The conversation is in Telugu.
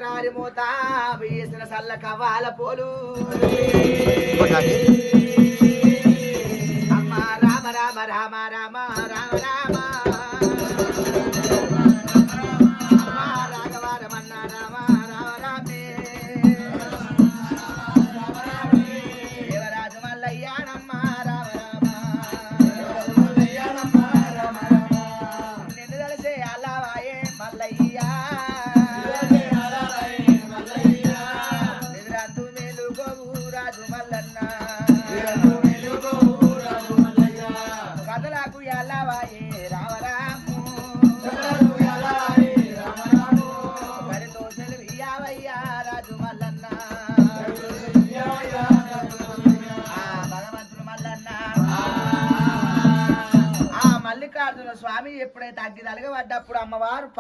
నారి మూత వేసిన సల్ల కవ్వాల పోలు అమ్మ రామ రామ రామ రామ రామ రామ రాఘవారమన్న రామ రామ రామే దేవరాజు మల్లయ్యానమ్మ రామ రామ నిన్ను తెలిసే అల్లవాయే మల్లయ్యా నిద్రాంతు మేలుకోవు రాజు మల్లన్న కథలకు అల్లవాయే రామరాము కరితో సెలవియ్యావయ్యా రాజు మల్లన్న భగవంతుడు మల్లన్న ఆ మల్లికార్జున స్వామి ఎప్పుడైతే అగ్గి తలగబడ్డప్పుడు అమ్మవారు